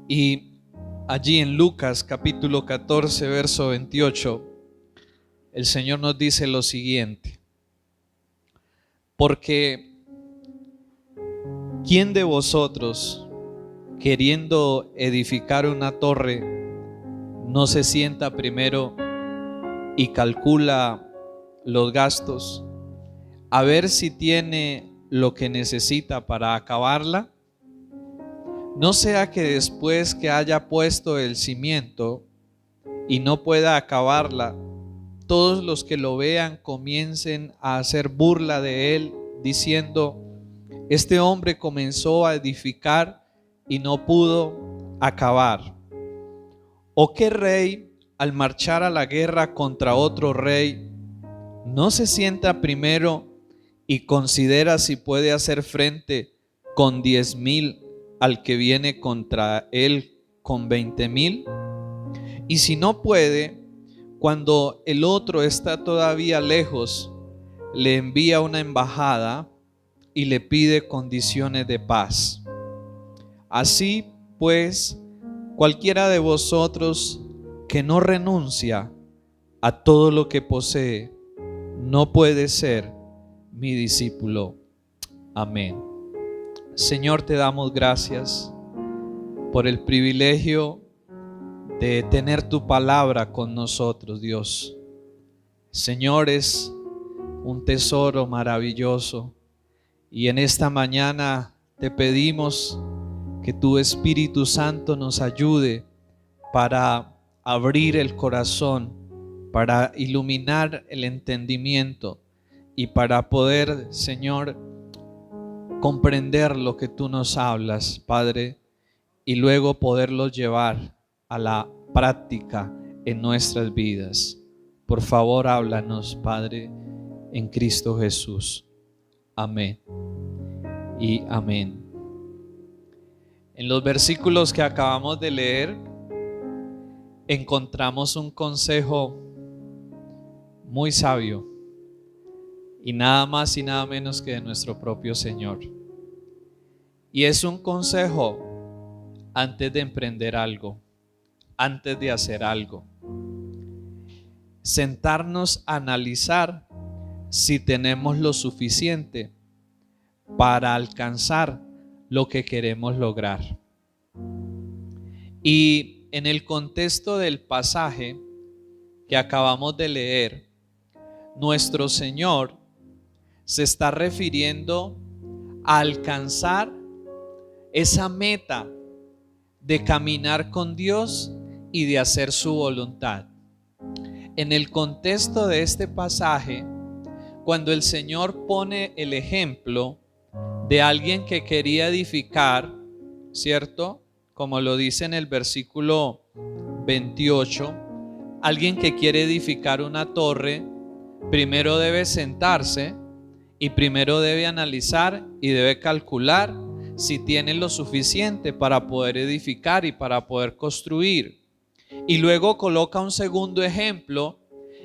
Y allí en Lucas capítulo 14, verso 28, el Señor nos dice lo siguiente: porque ¿quién de vosotros, queriendo edificar una torre, no se sienta primero y calcula los gastos, a ver si tiene lo que necesita para acabarla? No sea que después que haya puesto el cimiento y no pueda acabarla, todos los que lo vean comiencen a hacer burla de él, diciendo: este hombre comenzó a edificar y no pudo acabar. ¿O qué rey, al marchar a la guerra contra otro rey, no se sienta primero y considera si puede hacer frente con 10,000 al que viene contra él con 20,000? Y si no puede, cuando el otro está todavía lejos, le envía una embajada y le pide condiciones de paz. Así pues, cualquiera de vosotros que no renuncia a todo lo que posee, no puede ser mi discípulo. Amén. Señor, te damos gracias por el privilegio de tener tu palabra con nosotros, Dios. Señor, es un tesoro maravilloso, y en esta mañana te pedimos que tu Espíritu Santo nos ayude para abrir el corazón, para iluminar el entendimiento y para poder, Señor, comprender lo que tú nos hablas, Padre, y luego poderlo llevar a la práctica en nuestras vidas. Por favor, háblanos, Padre, en Cristo Jesús. Amén y amén. En los versículos que acabamos de leer encontramos un consejo muy sabio, y nada más y nada menos que de nuestro propio Señor. Y es un consejo antes de emprender algo, antes de hacer algo. Sentarnos a analizar si tenemos lo suficiente para alcanzar lo que queremos lograr. Y en el contexto del pasaje que acabamos de leer, nuestro Señor se está refiriendo a alcanzar esa meta de caminar con Dios y de hacer su voluntad. En el contexto de este pasaje, cuando el Señor pone el ejemplo de alguien que quería edificar, ¿cierto? Como lo dice en el versículo 28, alguien que quiere edificar una torre, primero debe sentarse y primero debe analizar y debe calcular si tiene lo suficiente para poder edificar y para poder construir. Y luego coloca un segundo ejemplo,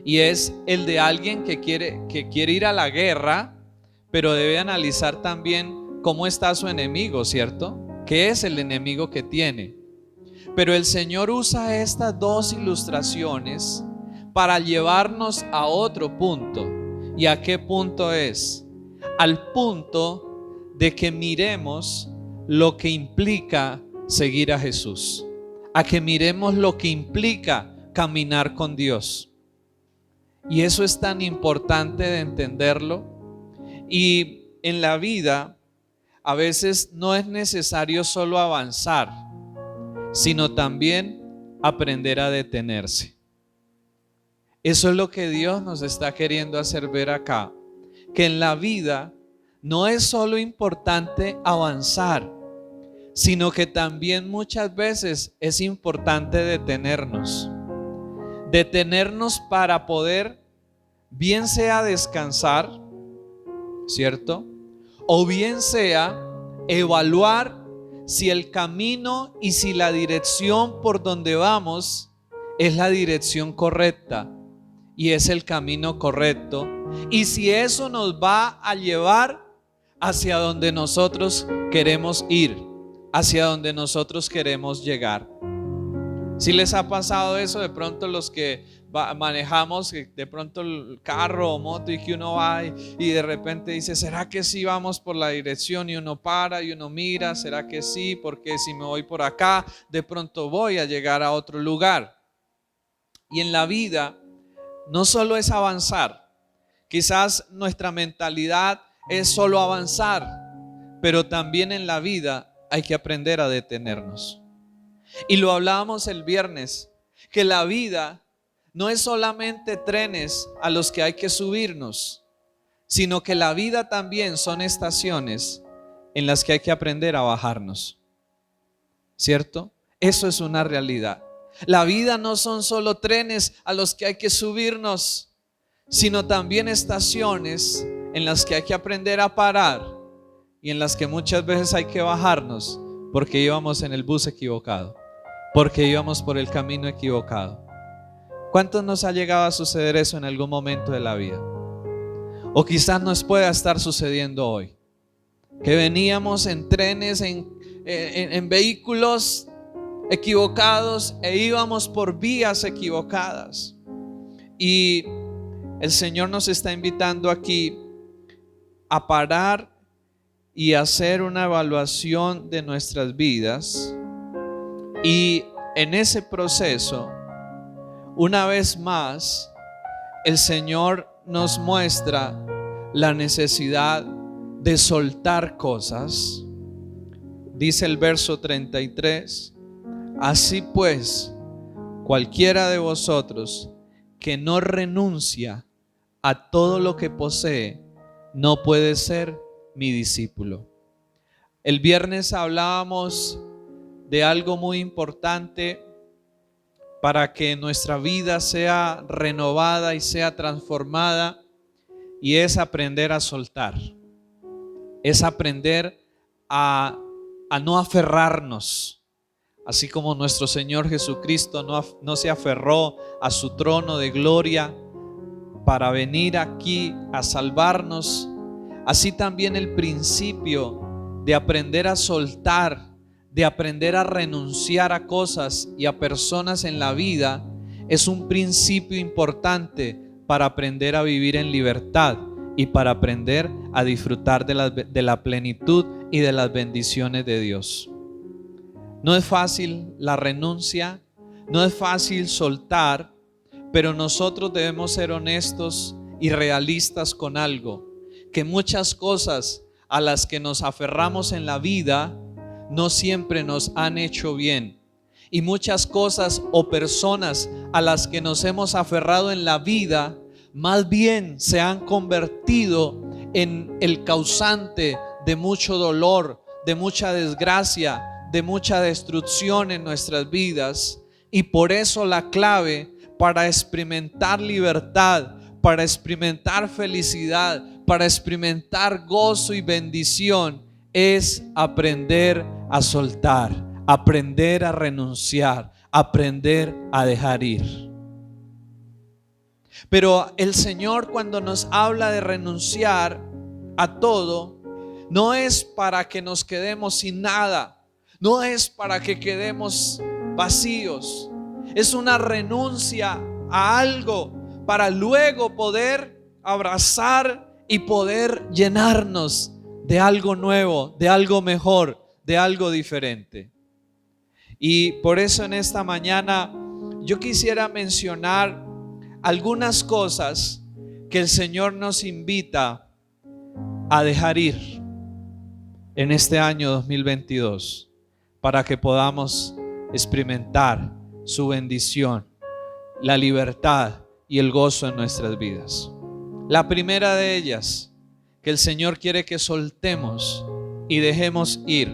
y es el de alguien que quiere ir a la guerra, pero debe analizar también cómo está su enemigo, ¿cierto? ¿Qué es el enemigo que tiene? Pero el Señor usa estas dos ilustraciones para llevarnos a otro punto. ¿Y a qué punto es? Al punto de que miremos lo que implica seguir a Jesús, a que miremos lo que implica caminar con Dios. Y eso es tan importante de entenderlo. Y en la vida a veces no es necesario solo avanzar, sino también aprender a detenerse. Eso es lo que Dios nos está queriendo hacer ver acá, que en la vida no es solo importante avanzar, sino que también muchas veces es importante detenernos para poder, bien sea descansar, ¿cierto? O bien sea evaluar si el camino y si la dirección por donde vamos es la dirección correcta y es el camino correcto, y si eso nos va a llevar hacia donde nosotros queremos ir. hacia donde nosotros queremos llegar. Si les ha pasado eso, de pronto los que manejamos de pronto el carro o moto y que uno va y de repente dice, ¿será que sí vamos por la dirección? Y uno para y uno mira, ¿será que sí? Porque si me voy por acá, de pronto voy a llegar a otro lugar. Y en la vida no solo es avanzar, quizás nuestra mentalidad es solo avanzar, pero también en la vida hay que aprender a detenernos. Y lo hablábamos el viernes, que la vida no es solamente trenes a los que hay que subirnos, sino que la vida también son estaciones en las que hay que aprender a bajarnos. ¿Cierto? Eso es una realidad. La vida no son solo trenes a los que hay que subirnos, sino también estaciones en las que hay que aprender a parar y en las que muchas veces hay que bajarnos porque íbamos en el bus equivocado, porque íbamos por el camino equivocado. ¿Cuántos nos ha llegado a suceder eso en algún momento de la vida? O quizás nos pueda estar sucediendo hoy, que veníamos en trenes, en vehículos equivocados e íbamos por vías equivocadas. Y el Señor nos está invitando aquí a parar y hacer una evaluación de nuestras vidas. Y en ese proceso, una vez más, el Señor nos muestra la necesidad de soltar cosas. Dice el verso 33: así pues, cualquiera de vosotros que no renuncia a todo lo que posee, no puede ser mi discípulo. El viernes hablábamos de algo muy importante para que nuestra vida sea renovada y sea transformada, y es aprender a soltar, es aprender a no aferrarnos, así como nuestro Señor Jesucristo no se aferró a su trono de gloria para venir aquí a salvarnos. Así también el principio de aprender a soltar, de aprender a renunciar a cosas y a personas en la vida, es un principio importante para aprender a vivir en libertad y para aprender a disfrutar de la plenitud y de las bendiciones de Dios. No es fácil la renuncia, no es fácil soltar, pero nosotros debemos ser honestos y realistas con algo, que muchas cosas a las que nos aferramos en la vida no siempre nos han hecho bien, y muchas cosas o personas a las que nos hemos aferrado en la vida más bien se han convertido en el causante de mucho dolor, de mucha desgracia, de mucha destrucción en nuestras vidas. Y por eso la clave para experimentar libertad, para experimentar felicidad, para experimentar gozo y bendición, es aprender a soltar, aprender a renunciar, aprender a dejar ir. Pero el Señor, cuando nos habla de renunciar a todo, no es para que nos quedemos sin nada, no es para que quedemos vacíos, es una renuncia a algo para luego poder abrazar y poder llenarnos de algo nuevo, de algo mejor, de algo diferente. Y por eso en esta mañana yo quisiera mencionar algunas cosas que el Señor nos invita a dejar ir en este año 2022 para que podamos experimentar su bendición, la libertad y el gozo en nuestras vidas. La primera de ellas que el Señor quiere que soltemos y dejemos ir: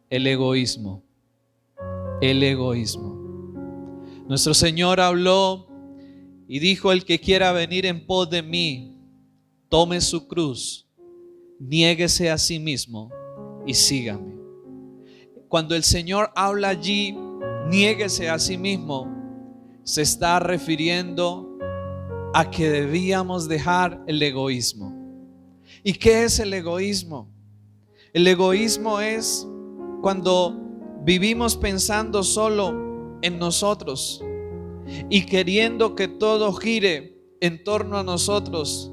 el egoísmo. El egoísmo. Nuestro Señor habló y dijo: el que quiera venir en pos de mí, tome su cruz, niéguese a sí mismo y sígame. Cuando el Señor habla allí, niéguese a sí mismo, se está refiriendo a que debíamos dejar el egoísmo. ¿Y qué es el egoísmo? El egoísmo es cuando vivimos pensando solo en nosotros y queriendo que todo gire en torno a nosotros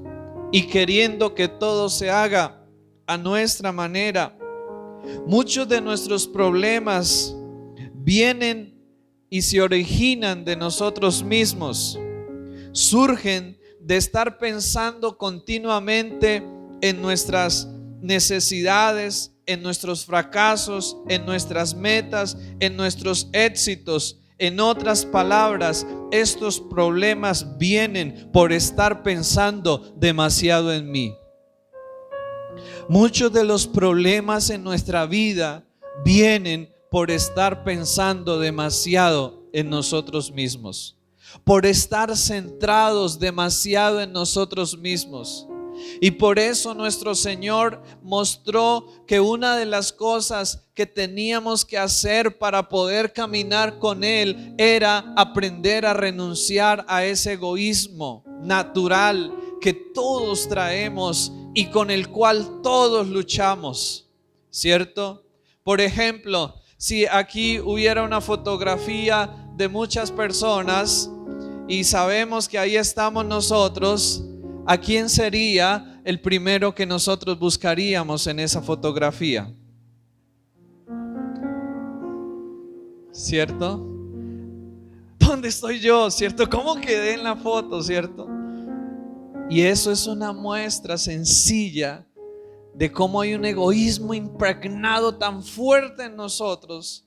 y queriendo que todo se haga a nuestra manera, muchos de nuestros problemas vienen y se originan de nosotros mismos. Surgen de estar pensando continuamente en nuestras necesidades, en nuestros fracasos, en nuestras metas, en nuestros éxitos. En otras palabras, estos problemas vienen por estar pensando demasiado en mí. Muchos de los problemas en nuestra vida vienen por estar pensando demasiado en nosotros mismos, por estar centrados demasiado en nosotros mismos. Y por eso nuestro Señor mostró que una de las cosas que teníamos que hacer para poder caminar con Él era aprender a renunciar a ese egoísmo natural que todos traemos y con el cual todos luchamos, ¿cierto? Por ejemplo, si aquí hubiera una fotografía de muchas personas y sabemos que ahí estamos nosotros, ¿a quién sería el primero que nosotros buscaríamos en esa fotografía? ¿Cierto? ¿Dónde estoy yo? ¿Cierto? ¿Cómo quedé en la foto? ¿Cierto? Y eso es una muestra sencilla de cómo hay un egoísmo impregnado tan fuerte en nosotros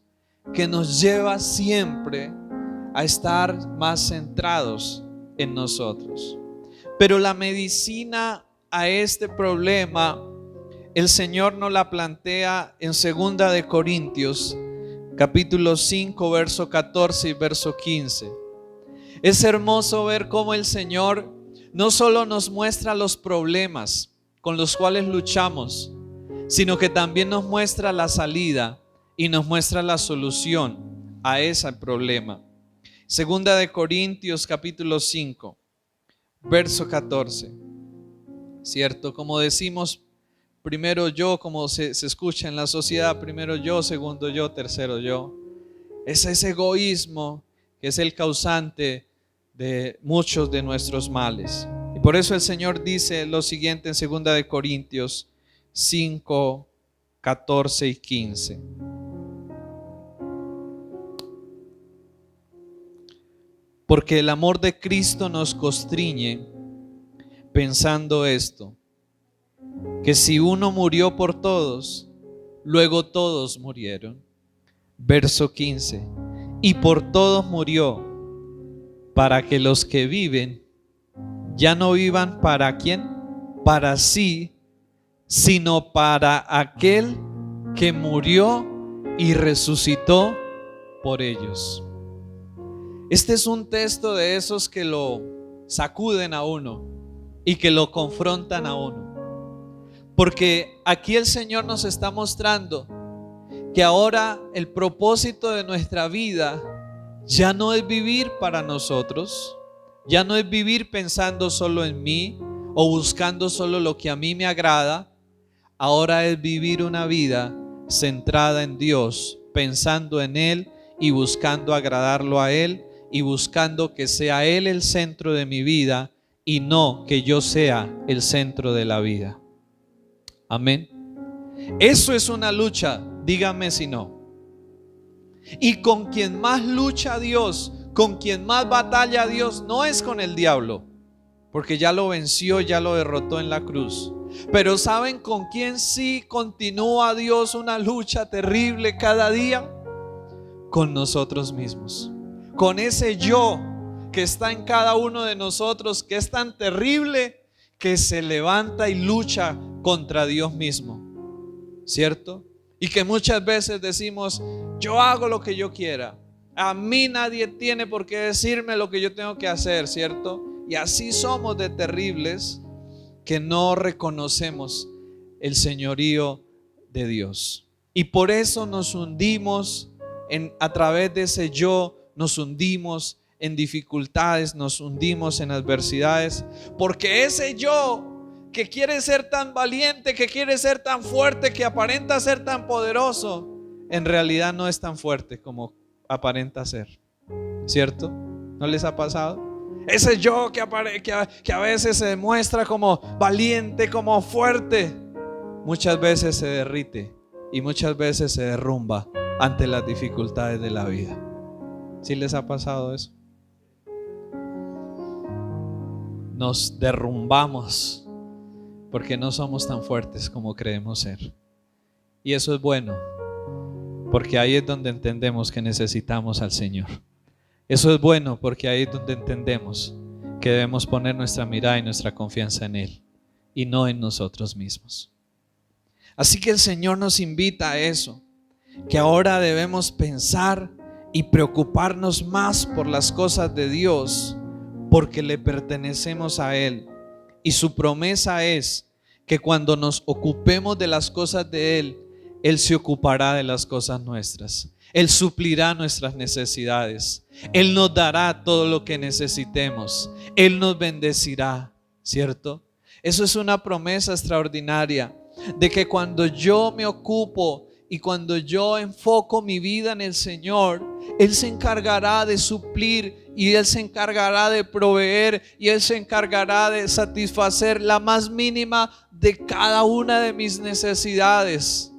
que nos lleva siempre a estar más centrados en nosotros. Pero la medicina a este problema, el Señor nos la plantea en 2 de Corintios, capítulo 5, verso 14 y verso 15. Es hermoso ver cómo el Señor no solo nos muestra los problemas con los cuales luchamos, sino que también nos muestra la salida y nos muestra la solución a ese problema. 2 de Corintios, capítulo 5. Verso 14, ¿cierto? Como decimos, primero yo, como se escucha en la sociedad, primero yo, segundo yo, tercero yo. Es ese egoísmo que es el causante de muchos de nuestros males. Y por eso el Señor dice lo siguiente en 2 de Corintios 5, 14 y 15. Porque el amor de Cristo nos constriñe, pensando esto, que si uno murió por todos, luego todos murieron. Verso 15. Y por todos murió, para que los que viven ya no vivan para quién, para sí, sino para aquel que murió y resucitó por ellos. Este es un texto de esos que lo sacuden a uno y que lo confrontan a uno. Porque aquí el Señor nos está mostrando que ahora el propósito de nuestra vida ya no es vivir para nosotros, ya no es vivir pensando solo en mí o buscando solo lo que a mí me agrada. Ahora es vivir una vida centrada en Dios, pensando en Él y buscando agradarlo a Él y buscando que sea Él el centro de mi vida y no que yo sea el centro de la vida. Amén. Eso es una lucha, dígame si no. Y con quien más lucha Dios, con quien más batalla Dios, no es con el diablo, porque ya lo venció, ya lo derrotó en la cruz. Pero ¿saben con quién sí continúa Dios una lucha terrible cada día? Con nosotros mismos. Con ese yo que está en cada uno de nosotros, que es tan terrible que se levanta y lucha contra Dios mismo, ¿cierto? Y que muchas veces decimos, yo hago lo que yo quiera, a mí nadie tiene por qué decirme lo que yo tengo que hacer, ¿cierto? Y así somos de terribles que no reconocemos el señorío de Dios. Y por eso nos hundimos a través de ese yo, nos hundimos en dificultades, nos hundimos en adversidades, porque ese yo que quiere ser tan valiente, que quiere ser tan fuerte, que aparenta ser tan poderoso, en realidad no es tan fuerte como aparenta ser, ¿cierto? ¿No les ha pasado? Ese yo que a veces se demuestra como valiente, como fuerte, muchas veces se derrite y muchas veces se derrumba ante las dificultades de la vida. ¿Sí les ha pasado eso? Nos derrumbamos porque no somos tan fuertes como creemos ser. Y eso es bueno, porque ahí es donde entendemos que necesitamos al Señor. Eso es bueno, porque ahí es donde entendemos que debemos poner nuestra mirada y nuestra confianza en Él y no en nosotros mismos. Así que el Señor nos invita a eso, que ahora debemos pensar y preocuparnos más por las cosas de Dios, porque le pertenecemos a Él. Y su promesa es que cuando nos ocupemos de las cosas de Él, Él se ocupará de las cosas nuestras. Él suplirá nuestras necesidades. Él nos dará todo lo que necesitemos. Él nos bendecirá, ¿cierto? Eso es una promesa extraordinaria, de que cuando yo me ocupo y cuando yo enfoco mi vida en el Señor, Él se encargará de suplir y Él se encargará de proveer y Él se encargará de satisfacer la más mínima de cada una de mis necesidades.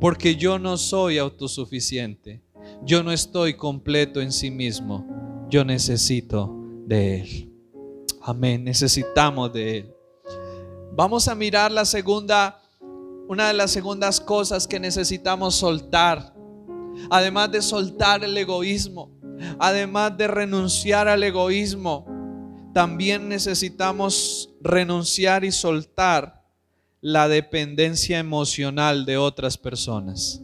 Porque yo no soy autosuficiente. Yo no estoy completo en sí mismo. Yo necesito de Él. Amén. Necesitamos de Él. Vamos a mirar una de las segundas cosas que necesitamos soltar. Además de soltar el egoísmo, además de renunciar al egoísmo, también necesitamos renunciar y soltar la dependencia emocional de otras personas.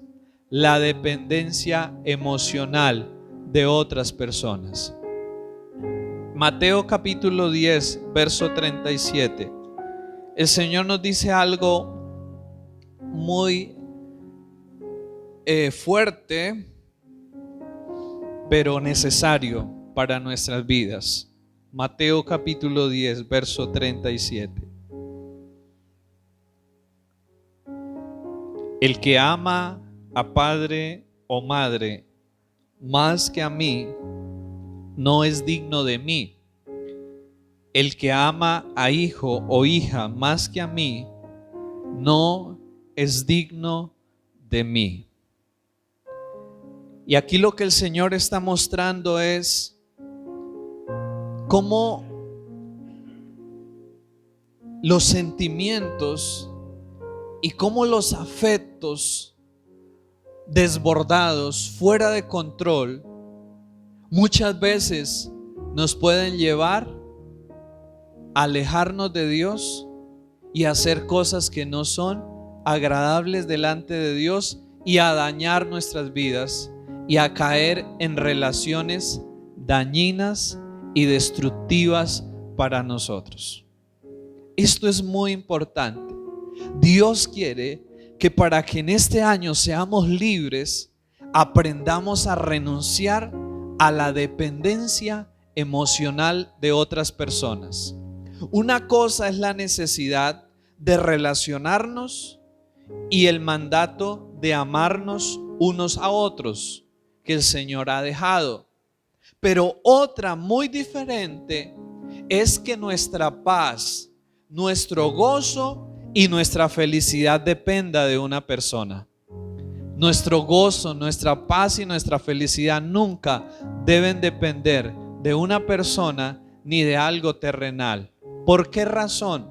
La dependencia emocional de otras personas. Mateo capítulo 10, verso 37. El Señor nos dice algo muy fuerte, pero necesario para nuestras vidas. Mateo capítulo 10, verso 37. El que ama a padre o madre más que a mí, no es digno de mí. El que ama a hijo o hija más que a mí, no es digno de mí. Y aquí lo que el Señor está mostrando es cómo los sentimientos y cómo los afectos desbordados, fuera de control, muchas veces nos pueden llevar a alejarnos de Dios y a hacer cosas que no son agradables delante de Dios y a dañar nuestras vidas y a caer en relaciones dañinas y destructivas para nosotros. Esto es muy importante. Dios quiere que para que en este año seamos libres, aprendamos a renunciar a la dependencia emocional de otras personas. Una cosa es la necesidad de relacionarnos y el mandato de amarnos unos a otros que el Señor ha dejado. Pero otra muy diferente es que nuestra paz, nuestro gozo y nuestra felicidad dependa de una persona. Nuestro gozo, nuestra paz y nuestra felicidad nunca deben depender de una persona ni de algo terrenal. ¿Por qué razón?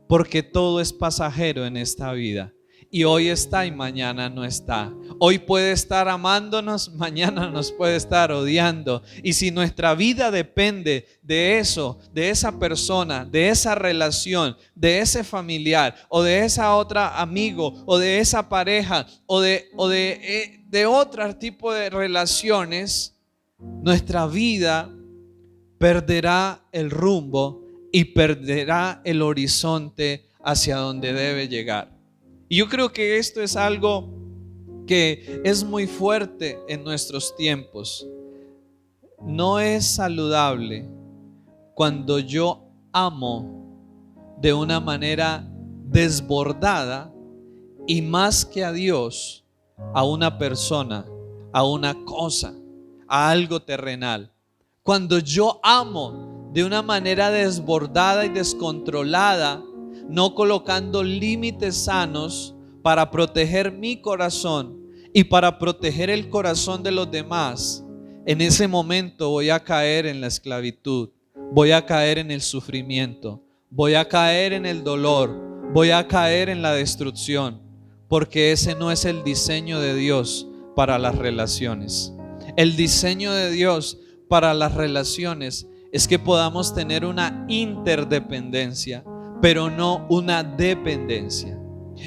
Porque todo es pasajero en esta vida. Y hoy está y mañana no está. Hoy puede estar amándonos, mañana nos puede estar odiando. Y si nuestra vida depende de eso, de esa persona, de esa relación, de ese familiar o de esa otra amigo o de esa pareja o de otro tipo de relaciones, nuestra vida perderá el rumbo y perderá el horizonte hacia donde debe llegar. Y yo creo que esto es algo que es muy fuerte en nuestros tiempos. No es saludable cuando yo amo de una manera desbordada y más que a Dios, a una persona, a una cosa, a algo terrenal. Cuando yo amo de una manera desbordada y descontrolada, no colocando límites sanos para proteger mi corazón y para proteger el corazón de los demás, en ese momento voy a caer en la esclavitud, voy a caer en el sufrimiento, voy a caer en el dolor, voy a caer en la destrucción, porque ese no es el diseño de Dios para las relaciones. El diseño de Dios para las relaciones es que podamos tener una interdependencia, pero no una dependencia.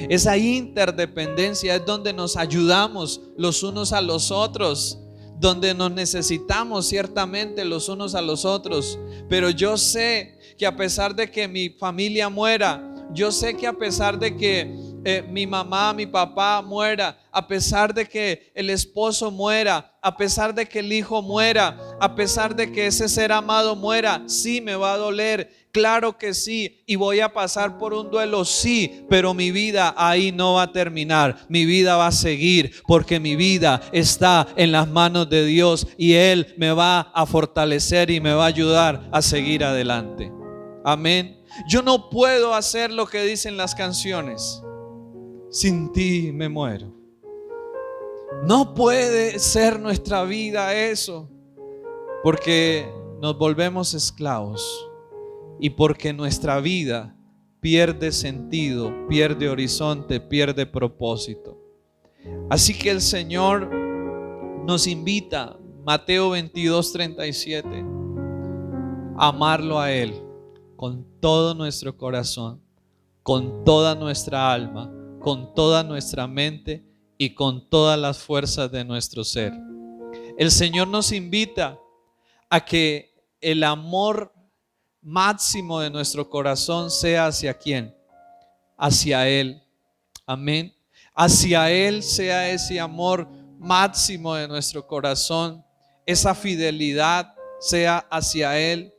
Esa interdependencia es donde nos ayudamos los unos a los otros, donde nos necesitamos ciertamente los unos a los otros. Pero yo sé que a pesar de que mi familia muera, yo sé que a pesar de que mi mamá, mi papá muera, a pesar de que el esposo muera, a pesar de que el hijo muera, a pesar de que ese ser amado muera, sí me va a doler, claro que sí, y voy a pasar por un duelo, sí, pero mi vida ahí no va a terminar, mi vida va a seguir, porque mi vida está en las manos de Dios y Él me va a fortalecer y me va a ayudar a seguir adelante. Amén. Yo no puedo hacer lo que dicen las canciones. Sin ti me muero. No puede ser nuestra vida eso, porque nos volvemos esclavos y porque nuestra vida pierde sentido, pierde horizonte, pierde propósito. Así que el Señor nos invita, Mateo 22:37, a amarlo a Él con todo nuestro corazón, con toda nuestra alma, con toda nuestra mente y con todas las fuerzas de nuestro ser. El Señor nos invita a que el amor máximo de nuestro corazón sea ¿hacia quién? Hacia Él. Amén. Hacia Él sea ese amor máximo de nuestro corazón, esa fidelidad sea hacia Él,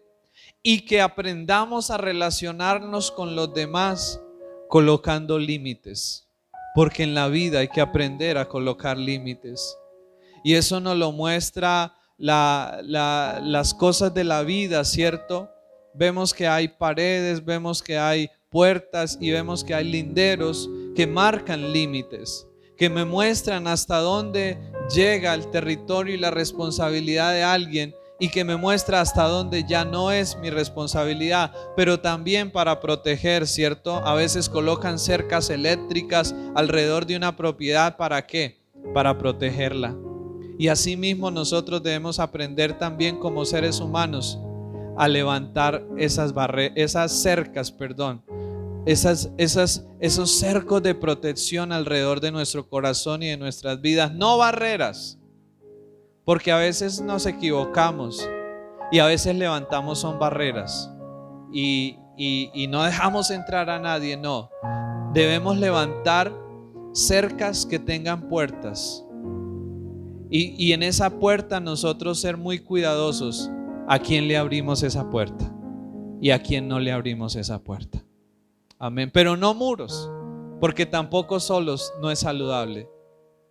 y que aprendamos a relacionarnos con los demás colocando límites, porque en la vida hay que aprender a colocar límites, y eso nos lo muestra las cosas de la vida, ¿cierto? Vemos que hay paredes, vemos que hay puertas y vemos que hay linderos que marcan límites, que me muestran hasta dónde llega el territorio y la responsabilidad de alguien, y que me muestra hasta dónde ya no es mi responsabilidad, pero también para proteger, ¿cierto? A veces colocan cercas eléctricas alrededor de una propiedad, ¿para qué? Para protegerla. Y asimismo nosotros debemos aprender también como seres humanos a levantar esas cercas, esos cercos de protección alrededor de nuestro corazón y de nuestras vidas, no barreras. Porque a veces nos equivocamos y a veces levantamos son barreras y no dejamos entrar a nadie. No, debemos levantar cercas que tengan puertas y en esa puerta nosotros ser muy cuidadosos a quién le abrimos esa puerta y a quién no le abrimos esa puerta. Amén. Pero no muros, porque tampoco solos no es saludable,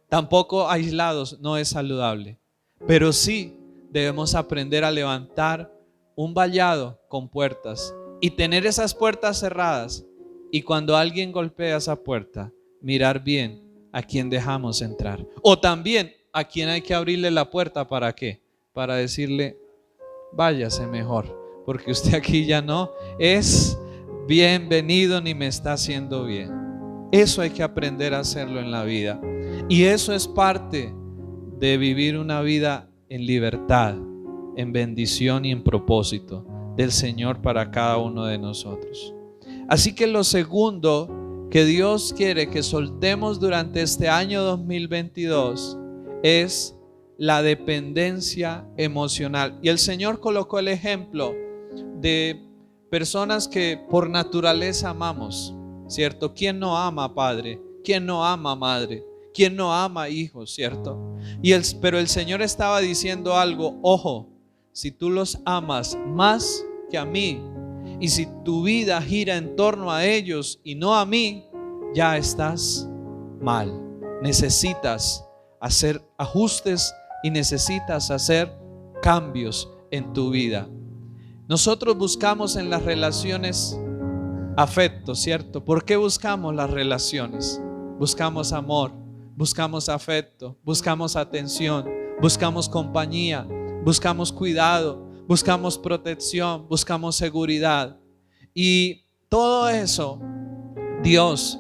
tampoco aislados no es saludable. Pero sí debemos aprender a levantar un vallado con puertas y tener esas puertas cerradas, y cuando alguien golpea esa puerta, mirar bien a quién dejamos entrar, o también a quién hay que abrirle la puerta. ¿Para qué? Para decirle: váyase mejor, porque usted aquí ya no es bienvenido ni me está haciendo bien. Eso hay que aprender a hacerlo en la vida, y eso es parte de vivir una vida en libertad, en bendición y en propósito del Señor para cada uno de nosotros. Así que lo segundo que Dios quiere que soltemos durante este año 2022 es la dependencia emocional. Y el Señor colocó el ejemplo de personas que por naturaleza amamos, ¿cierto? ¿Quién no ama padre? ¿Quién no ama madre? ¿Quién no ama hijos, cierto? Pero el Señor estaba diciendo algo: ojo, si tú los amas más que a mí, y si tu vida gira en torno a ellos y no a mí, ya estás mal. necesitas hacer ajustes y necesitas hacer cambios en tu vida. Nosotros buscamos en las relaciones afecto, ¿cierto? ¿Por qué buscamos las relaciones? Buscamos amor, buscamos afecto, buscamos atención, buscamos compañía, buscamos cuidado, buscamos protección, buscamos seguridad. Y todo eso Dios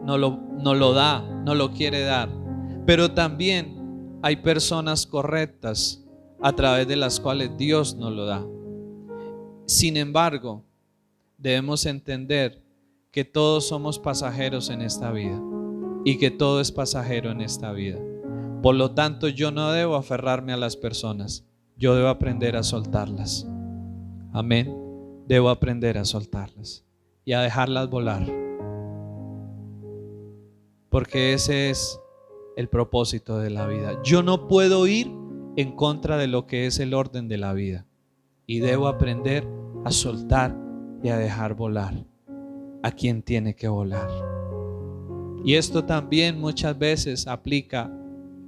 nos lo da, nos lo quiere dar. Pero también hay personas correctas a través de las cuales Dios nos lo da. Sin embargo, debemos entender que todos somos pasajeros en esta vida y que todo es pasajero en esta vida. Por lo tanto, yo no debo aferrarme a las personas, yo debo aprender a soltarlas. Amén. Debo aprender a soltarlas y a dejarlas volar, porque ese es el propósito de la vida. Yo no puedo ir en contra de lo que es el orden de la vida y debo aprender a soltar y a dejar volar a quien tiene que volar. Y esto también muchas veces aplica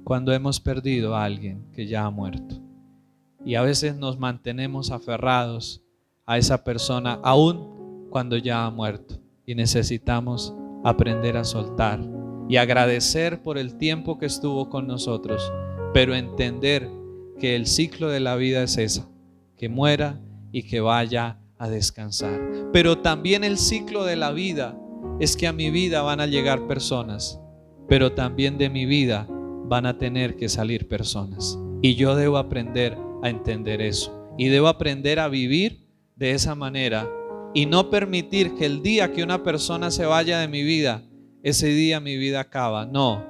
cuando hemos perdido a alguien que ya ha muerto, y a veces nos mantenemos aferrados a esa persona aún cuando ya ha muerto, y necesitamos aprender a soltar y agradecer por el tiempo que estuvo con nosotros, pero entender que el ciclo de la vida es esa, que muera y que vaya a descansar. Pero también el ciclo de la vida es que a mi vida van a llegar personas, pero también de mi vida van a tener que salir personas, y yo debo aprender a entender eso, y debo aprender a vivir de esa manera y no permitir que el día que una persona se vaya de mi vida, ese día mi vida acaba. No,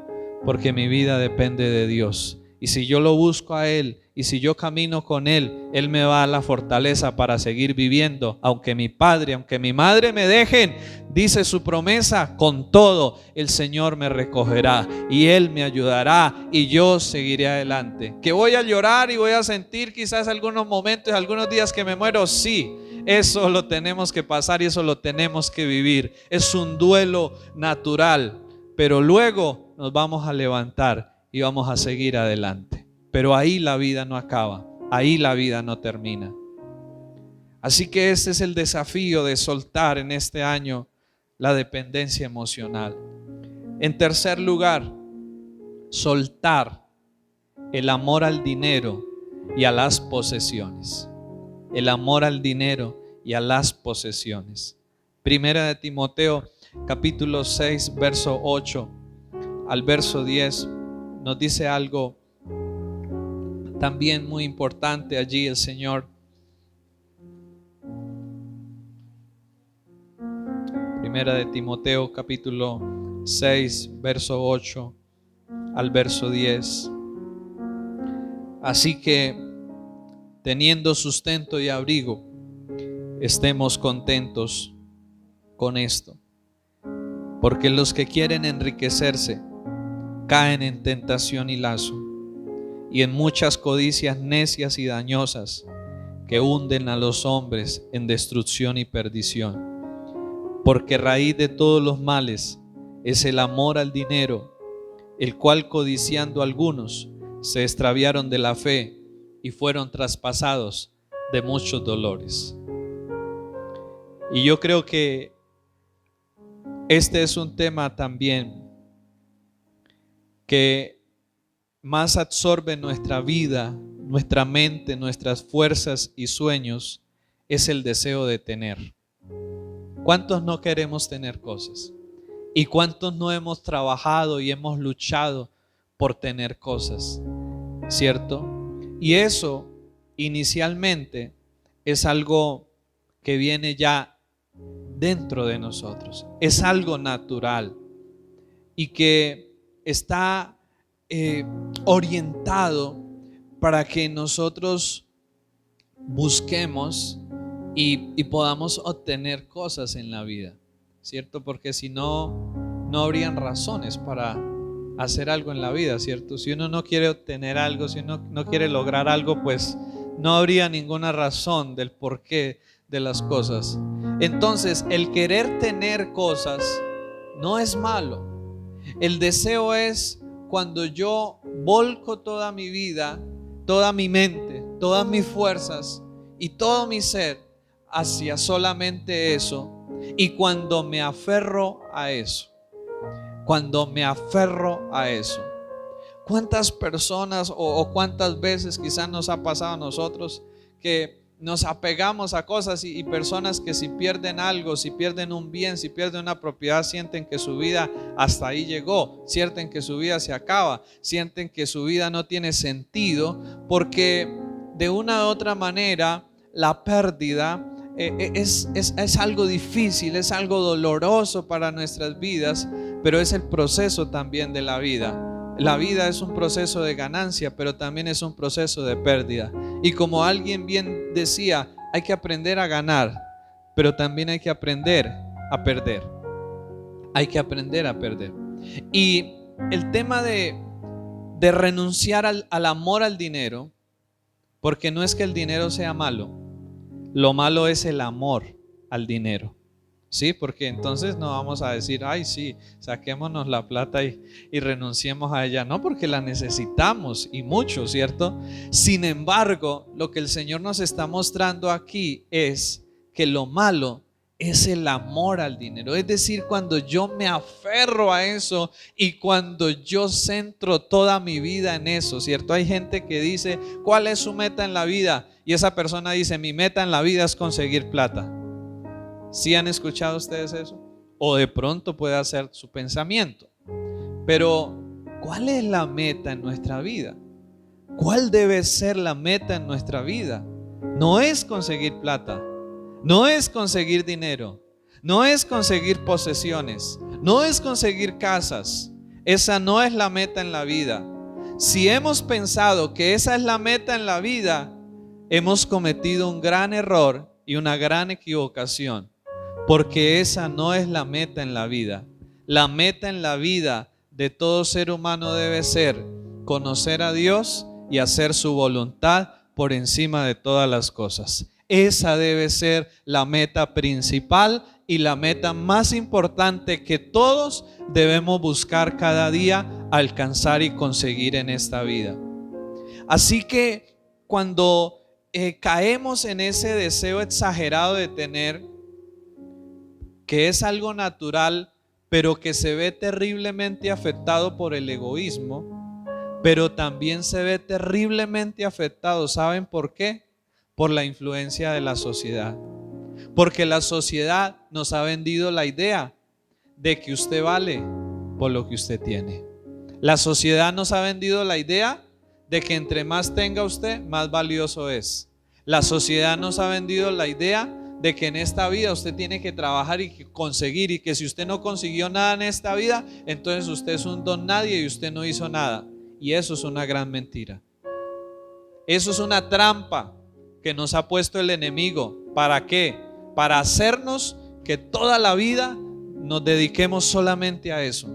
porque mi vida depende de Dios, y si yo lo busco a Él y si yo camino con Él, Él me va a dar la fortaleza para seguir viviendo. Aunque mi padre, aunque mi madre me dejen, dice su promesa, con todo el Señor me recogerá y Él me ayudará y yo seguiré adelante. Que voy a llorar y voy a sentir quizás algunos momentos, algunos días que me muero, sí. Eso lo tenemos que pasar y eso lo tenemos que vivir. Es un duelo natural, pero luego nos vamos a levantar y vamos a seguir adelante. Pero ahí la vida no acaba, ahí la vida no termina. Así que este es el desafío de soltar en este año la dependencia emocional. En tercer lugar, soltar el amor al dinero y a las posesiones. El amor al dinero y a las posesiones. Primera de Timoteo, capítulo 6, verso 8 al verso 10, nos dice algo también muy importante allí el Señor. Primera de Timoteo, capítulo 6, verso 8 al verso 10. Así que, teniendo sustento y abrigo, estemos contentos con esto, porque los que quieren enriquecerse caen en tentación y lazo, y en muchas codicias necias y dañosas que hunden a los hombres en destrucción y perdición. Porque raíz de todos los males es el amor al dinero, el cual codiciando algunos se extraviaron de la fe y fueron traspasados de muchos dolores. Y yo creo que este es un tema también que más absorbe nuestra vida, nuestra mente, nuestras fuerzas y sueños, es el deseo de tener. ¿Cuántos no queremos tener cosas? ¿Y cuántos no hemos trabajado y hemos luchado por tener cosas? ¿Cierto? Y eso inicialmente es algo que viene ya dentro de nosotros, es algo natural y que está orientado para que nosotros busquemos y podamos obtener cosas en la vida, ¿cierto? Porque si no, no habrían razones para hacer algo en la vida, ¿cierto? Si uno no quiere obtener algo, si uno no quiere lograr algo, pues no habría ninguna razón del porqué de las cosas. Entonces, el querer tener cosas no es malo. El deseo es cuando yo volco toda mi vida, toda mi mente, todas mis fuerzas y todo mi ser hacia solamente eso, y cuando me aferro a eso, ¿cuántas personas o cuántas veces quizás nos ha pasado a nosotros que nos apegamos a cosas y personas que si pierden algo, si pierden un bien, si pierden una propiedad, sienten que su vida hasta ahí llegó, sienten que su vida se acaba, sienten que su vida no tiene sentido, porque de una u otra manera la pérdida es algo difícil, es algo doloroso para nuestras vidas, pero es el proceso también de la vida. La vida es un proceso de ganancia, pero también es un proceso de pérdida. Y como alguien bien decía, hay que aprender a ganar, pero también hay que aprender a perder. Hay que aprender a perder. Y el tema de renunciar al amor al dinero, porque no es que el dinero sea malo, lo malo es el amor al dinero. Sí, porque entonces no vamos a decir, ay sí, saquémonos la plata y renunciemos a ella. No, porque la necesitamos y mucho, ¿cierto? Sin embargo, lo que el Señor nos está mostrando aquí es que lo malo es el amor al dinero. Es decir, cuando yo me aferro a eso y cuando yo centro toda mi vida en eso, ¿cierto? Hay gente que dice, ¿cuál es su meta en la vida? Y esa persona dice, mi meta en la vida es conseguir plata. ¿Sí han escuchado ustedes eso? O de pronto puede ser su pensamiento. Pero, ¿cuál es la meta en nuestra vida? ¿Cuál debe ser la meta en nuestra vida? No es conseguir plata, no es conseguir dinero, no es conseguir posesiones, no es conseguir casas. Esa no es la meta en la vida. Si hemos pensado que esa es la meta en la vida, hemos cometido un gran error y una gran equivocación. Porque esa no es la meta en la vida. La meta en la vida de todo ser humano debe ser conocer a Dios y hacer su voluntad por encima de todas las cosas. Esa debe ser la meta principal y la meta más importante que todos debemos buscar cada día alcanzar y conseguir en esta vida. Así que cuando caemos en ese deseo exagerado de tener, que es algo natural, pero que se ve terriblemente afectado por el egoísmo, pero también se ve terriblemente afectado, ¿saben por qué? Por la influencia de la sociedad. Porque la sociedad nos ha vendido la idea de que usted vale por lo que usted tiene. La sociedad nos ha vendido la idea de que entre más tenga usted, más valioso es. La sociedad nos ha vendido la idea de que en esta vida usted tiene que trabajar y conseguir, y que si usted no consiguió nada en esta vida, entonces usted es un don nadie y usted no hizo nada. Y eso es una gran mentira. Eso es una trampa que nos ha puesto el enemigo. ¿Para qué? Para hacernos que toda la vida nos dediquemos solamente a eso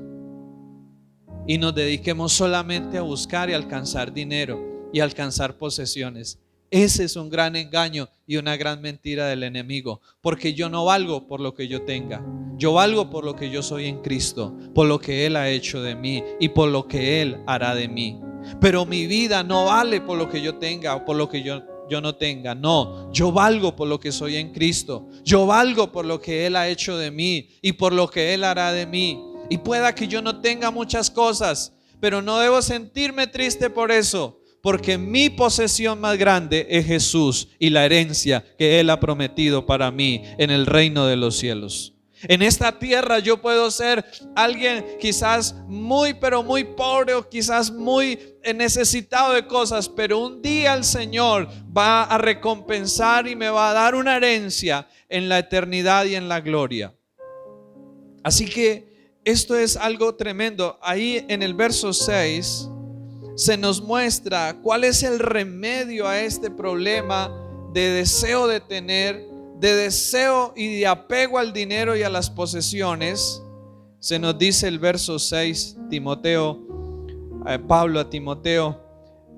y nos dediquemos solamente a buscar y alcanzar dinero y alcanzar posesiones. Ese es un gran engaño y una gran mentira del enemigo, porque yo no valgo por lo que yo tenga. Yo valgo por lo que yo soy en Cristo, por lo que Él ha hecho de mí y por lo que Él hará de mí. Pero mi vida no vale por lo que yo tenga o por lo que yo no tenga. No, yo valgo por lo que soy en Cristo. Yo valgo por lo que Él ha hecho de mí y por lo que Él hará de mí. Y pueda que yo no tenga muchas cosas, pero no debo sentirme triste por eso, porque mi posesión más grande es Jesús y la herencia que Él ha prometido para mí en el reino de los cielos. En esta tierra yo puedo ser alguien quizás muy pero muy pobre, o quizás muy necesitado de cosas, pero un día el Señor va a recompensar y me va a dar una herencia en la eternidad y en la gloria. Así que esto es algo tremendo. Ahí en el verso 6 se nos muestra cuál es el remedio a este problema de deseo de tener, de deseo y de apego al dinero y a las posesiones. Se nos dice el verso 6, Pablo a Timoteo: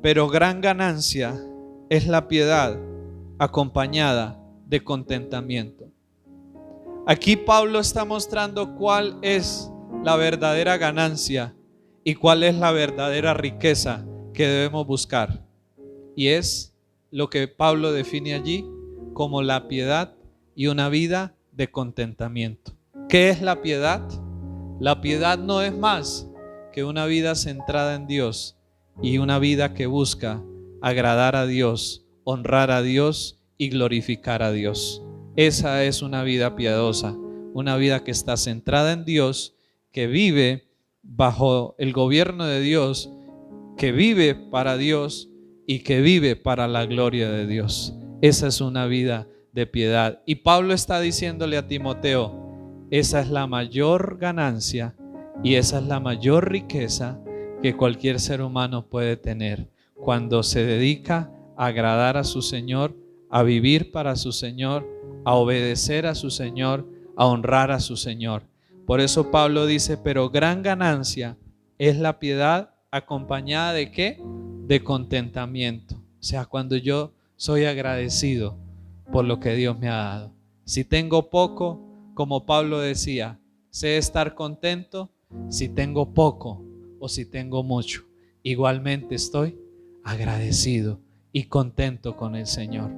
pero gran ganancia es la piedad acompañada de contentamiento. Aquí Pablo está mostrando cuál es la verdadera ganancia, ¿Y cuál es la verdadera riqueza que debemos buscar? Y es lo que Pablo define allí como la piedad y una vida de contentamiento. ¿Qué es la piedad? La piedad no es más que una vida centrada en Dios y una vida que busca agradar a Dios, honrar a Dios y glorificar a Dios. Esa es una vida piadosa, una vida que está centrada en Dios, que vive bajo el gobierno de Dios, que vive para Dios y que vive para la gloria de Dios. Esa es una vida de piedad. Y Pablo está diciéndole a Timoteo, esa es la mayor ganancia y esa es la mayor riqueza que cualquier ser humano puede tener cuando se dedica a agradar a su Señor, a vivir para su Señor, a obedecer a su Señor, a honrar a su Señor. Por eso Pablo dice, pero gran ganancia es la piedad acompañada ¿de qué? De contentamiento. O sea, cuando yo soy agradecido por lo que Dios me ha dado. Si tengo poco, como Pablo decía, sé estar contento si tengo poco o si tengo mucho. Igualmente estoy agradecido y contento con el Señor.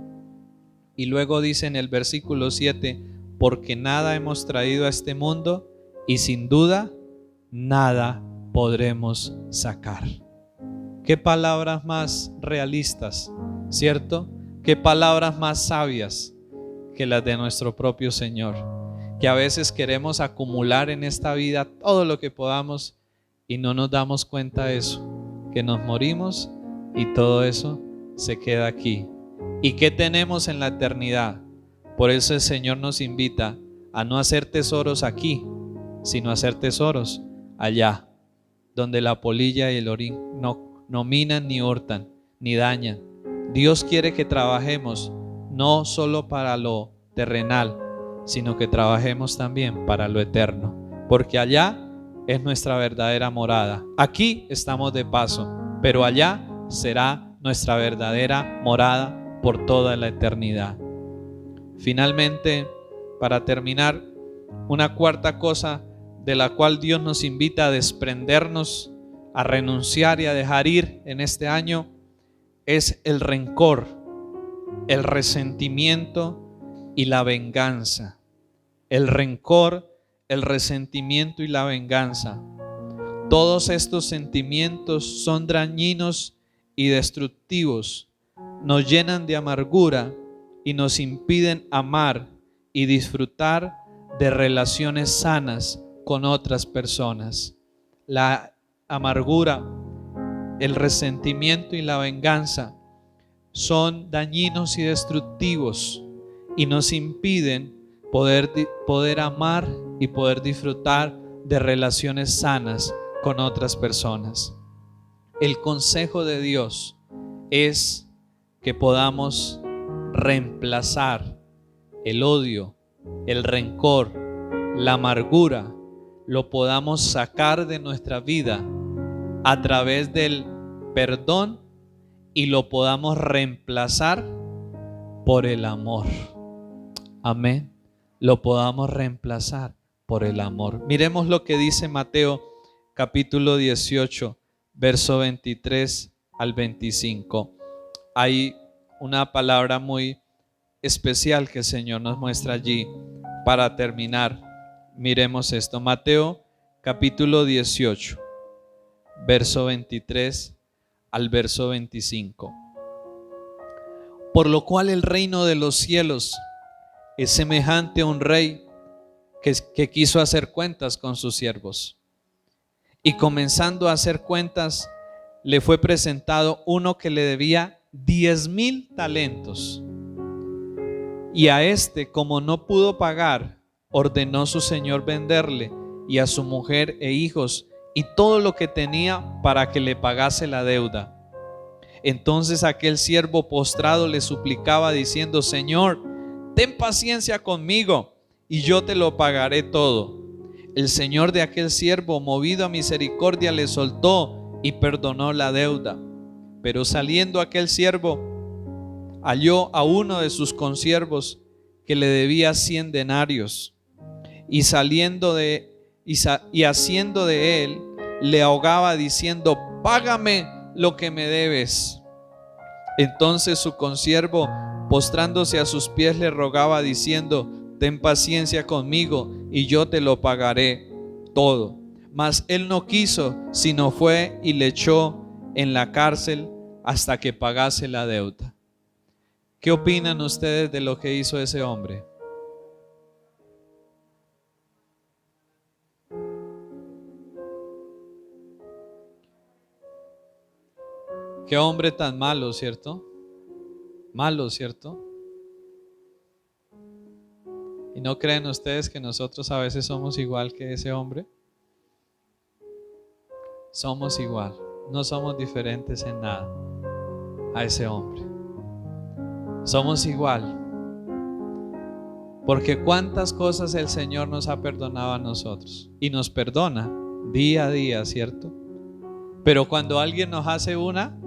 Y luego dice en el versículo 7, porque nada hemos traído a este mundo y sin duda nada podremos sacar. Qué palabras más realistas, ¿cierto? Qué palabras más sabias que las de nuestro propio Señor, que a veces queremos acumular en esta vida todo lo que podamos y no nos damos cuenta de eso, que nos morimos y todo eso se queda aquí. ¿Y qué tenemos en la eternidad? Por eso el Señor nos invita a no hacer tesoros aquí, sino a hacer tesoros allá, donde la polilla y el orín no minan ni hurtan ni dañan. Dios quiere que trabajemos no solo para lo terrenal, sino que trabajemos también para lo eterno, porque allá es nuestra verdadera morada. Aquí estamos de paso, pero allá será nuestra verdadera morada por toda la eternidad. Finalmente, para terminar, una cuarta cosa de la cual Dios nos invita a desprendernos, a renunciar y a dejar ir en este año es el rencor, el resentimiento y la venganza. El rencor, el resentimiento y la venganza. Todos estos sentimientos son dañinos y destructivos, nos llenan de amargura y nos impiden amar y disfrutar de relaciones sanas con otras personas. La amargura, el resentimiento y la venganza son dañinos y destructivos y nos impiden poder amar y poder disfrutar de relaciones sanas con otras personas. El consejo de Dios es que podamos reemplazar el odio, el rencor, la amargura, lo podamos sacar de nuestra vida a través del perdón y lo podamos reemplazar por el amor. Amén. Lo podamos reemplazar por el amor. Miremos lo que dice Mateo capítulo 18, verso 23 al 25. Hay una palabra muy especial que el Señor nos muestra allí para terminar. Miremos esto. Mateo capítulo 18, verso 23 al verso 25. Por lo cual el reino de los cielos es semejante a un rey que quiso hacer cuentas con sus siervos. Y comenzando a hacer cuentas, le fue presentado uno que le debía 10,000 talentos. Y a este, como no pudo pagar, ordenó su señor venderle y a su mujer e hijos y todo lo que tenía para que le pagase la deuda. Entonces aquel siervo postrado le suplicaba diciendo: Señor, ten paciencia conmigo y yo te lo pagaré todo. El señor de aquel siervo, movido a misericordia, le soltó y perdonó la deuda. Pero saliendo aquel siervo, halló a uno de sus consiervos que le debía 100 denarios y haciendo de él, le ahogaba diciendo: págame lo que me debes. Entonces su consiervo, postrándose a sus pies, le rogaba diciendo: ten paciencia conmigo y yo te lo pagaré todo. Mas él no quiso, sino fue y le echó en la cárcel hasta que pagase la deuda. ¿Qué opinan ustedes de lo que hizo ese hombre? Qué hombre tan malo, ¿cierto? Malo, ¿cierto? ¿Y no creen ustedes que nosotros a veces somos igual que ese hombre? Somos igual, no somos diferentes en nada a ese hombre. Somos igual. Porque cuántas cosas el Señor nos ha perdonado a nosotros y nos perdona día a día, ¿cierto? Pero cuando alguien nos hace una,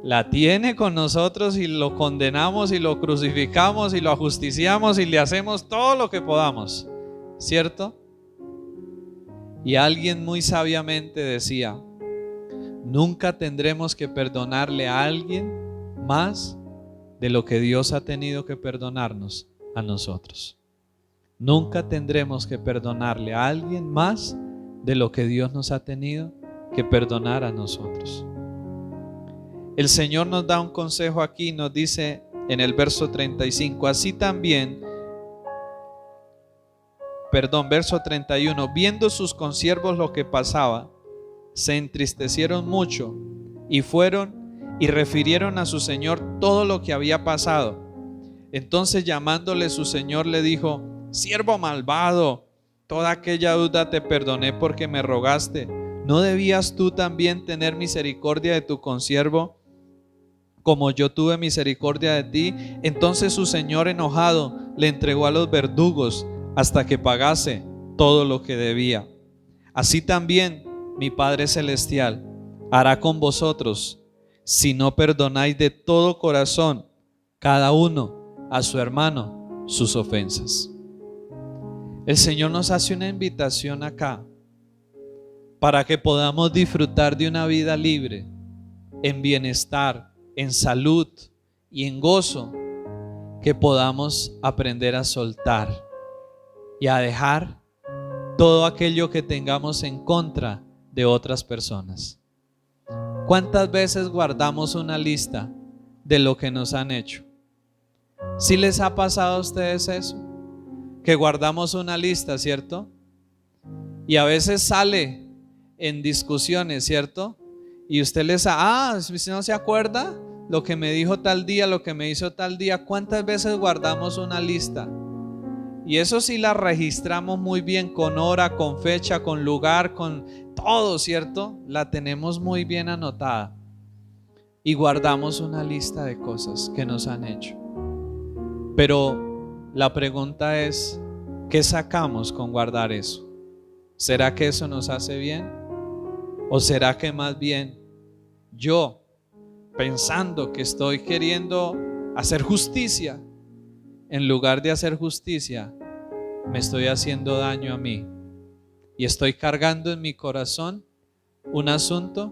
la tiene con nosotros y lo condenamos y lo crucificamos y lo ajusticiamos y le hacemos todo lo que podamos, ¿cierto? Y alguien muy sabiamente decía: nunca tendremos que perdonarle a alguien más de lo que Dios ha tenido que perdonarnos a nosotros. Nunca tendremos que perdonarle a alguien más de lo que Dios nos ha tenido que perdonar a nosotros. El Señor nos da un consejo aquí, nos dice en el verso 35, así también, verso 31, viendo sus consiervos lo que pasaba, se entristecieron mucho y fueron y refirieron a su señor todo lo que había pasado. Entonces, llamándole su señor, le dijo: siervo malvado, toda aquella deuda te perdoné porque me rogaste. ¿No debías tú también tener misericordia de tu consiervo, como yo tuve misericordia de ti? Entonces su señor, enojado, le entregó a los verdugos hasta que pagase todo lo que debía. Así también mi Padre Celestial hará con vosotros, si no perdonáis de todo corazón cada uno a su hermano sus ofensas. El Señor nos hace una invitación acá para que podamos disfrutar de una vida libre, en bienestar, en salud y en gozo, que podamos aprender a soltar y a dejar todo aquello que tengamos en contra de otras personas. ¿Cuántas veces guardamos una lista de lo que nos han hecho? ¿Sí les ha pasado a ustedes eso? Que guardamos una lista, ¿cierto? Y a veces sale en discusiones, ¿cierto? Y usted si no se acuerda lo que me dijo tal día, lo que me hizo tal día. ¿Cuántas veces guardamos una lista? Y eso sí la registramos muy bien, con hora, con fecha, con lugar, con todo, ¿cierto? La tenemos muy bien anotada. Y guardamos una lista de cosas que nos han hecho. Pero la pregunta es, ¿qué sacamos con guardar eso? ¿Será que eso nos hace bien? ¿O será que más bien yo, pensando que estoy queriendo hacer justicia, en lugar de hacer justicia, me estoy haciendo daño a mí y estoy cargando en mi corazón un asunto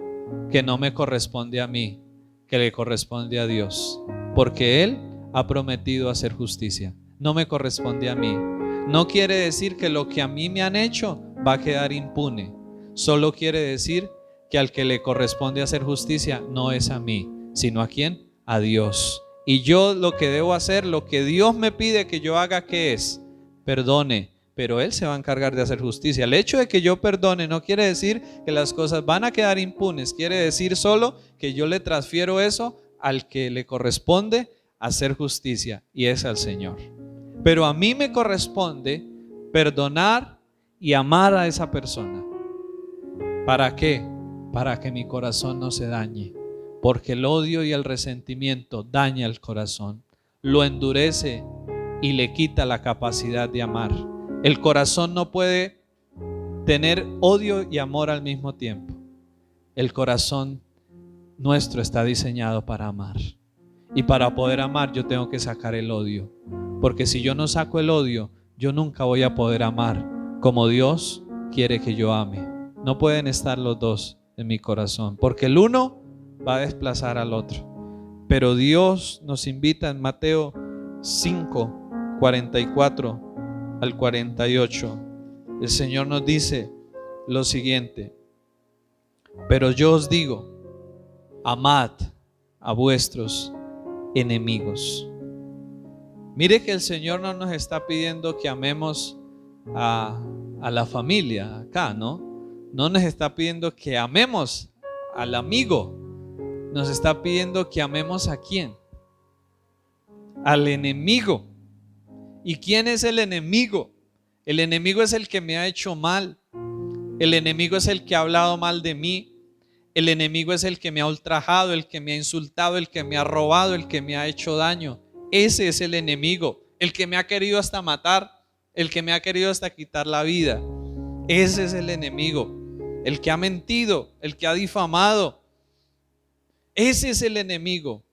que no me corresponde a mí, que le corresponde a Dios, porque Él ha prometido hacer justicia? No me corresponde a mí. No quiere decir que lo que a mí me han hecho va a quedar impune. Solo quiere decir que al que le corresponde hacer justicia no es a mí, sino ¿a quién? A Dios. Y yo lo que debo hacer, lo que Dios me pide que yo haga, ¿qué es? Perdone, pero Él se va a encargar de hacer justicia. El hecho de que yo perdone no quiere decir que las cosas van a quedar impunes. Quiere decir solo que yo le transfiero eso al que le corresponde hacer justicia, y es al Señor. Pero a mí me corresponde perdonar y amar a esa persona. ¿Para qué? Para que mi corazón no se dañe, porque el odio y el resentimiento daña el corazón, lo endurece y le quita la capacidad de amar. El corazón no puede tener odio y amor al mismo tiempo. El corazón nuestro está diseñado para amar. Y para poder amar yo tengo que sacar el odio, porque si yo no saco el odio, yo nunca voy a poder amar como Dios quiere que yo ame. No pueden estar los dos en mi corazón, porque el uno va a desplazar al otro. Pero Dios nos invita en Mateo 5, 44 al 48. El Señor nos dice lo siguiente: pero yo os digo, amad a vuestros enemigos. Mire que el Señor no nos está pidiendo que amemos a la familia acá, ¿no? No nos está pidiendo que amemos al amigo. Nos está pidiendo que amemos ¿a quién? Al enemigo. ¿Y quién es el enemigo? El enemigo es el que me ha hecho mal. El enemigo es el que ha hablado mal de mí. El enemigo es el que me ha ultrajado, el que me ha insultado, el que me ha robado, el que me ha hecho daño. Ese es el enemigo, el que me ha querido hasta matar, el que me ha querido hasta quitar la vida. Ese es el enemigo, el que ha mentido, el que ha difamado. Ese es el enemigo.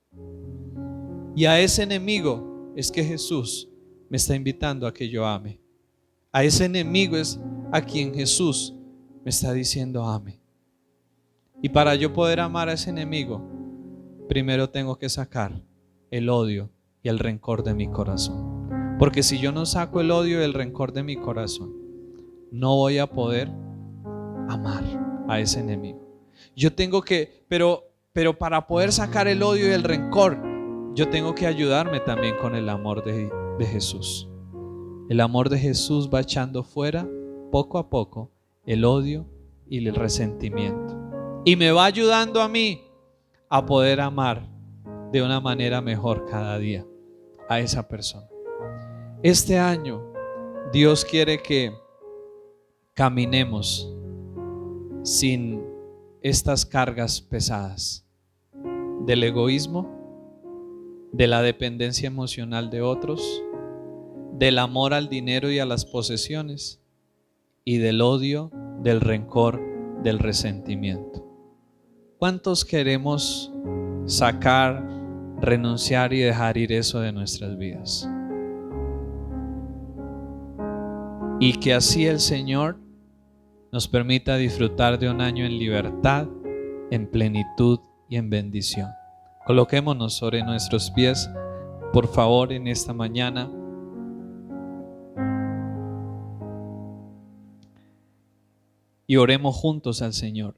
Y a ese enemigo es que Jesús me está invitando a que yo ame. A ese enemigo es a quien Jesús me está diciendo ame. Y para yo poder amar a ese enemigo, primero tengo que sacar el odio y el rencor de mi corazón. Porque si yo no saco el odio y el rencor de mi corazón, no voy a poder amar a ese enemigo. Yo tengo que, pero para poder sacar el odio y el rencor, yo tengo que ayudarme también con el amor de Jesús. El amor de Jesús va echando fuera poco a poco el odio y el resentimiento. Y me va ayudando a mí a poder amar de una manera mejor cada día a esa persona. Este año Dios quiere que caminemos sin estas cargas pesadas del egoísmo, de la dependencia emocional de otros, del amor al dinero y a las posesiones, y del odio, del rencor, del resentimiento. ¿Cuántos queremos sacar, renunciar y dejar ir eso de nuestras vidas? Y que así el Señor nos permita disfrutar de un año en libertad, en plenitud y en bendición. Coloquémonos sobre nuestros pies, por favor, en esta mañana. Y oremos juntos al Señor.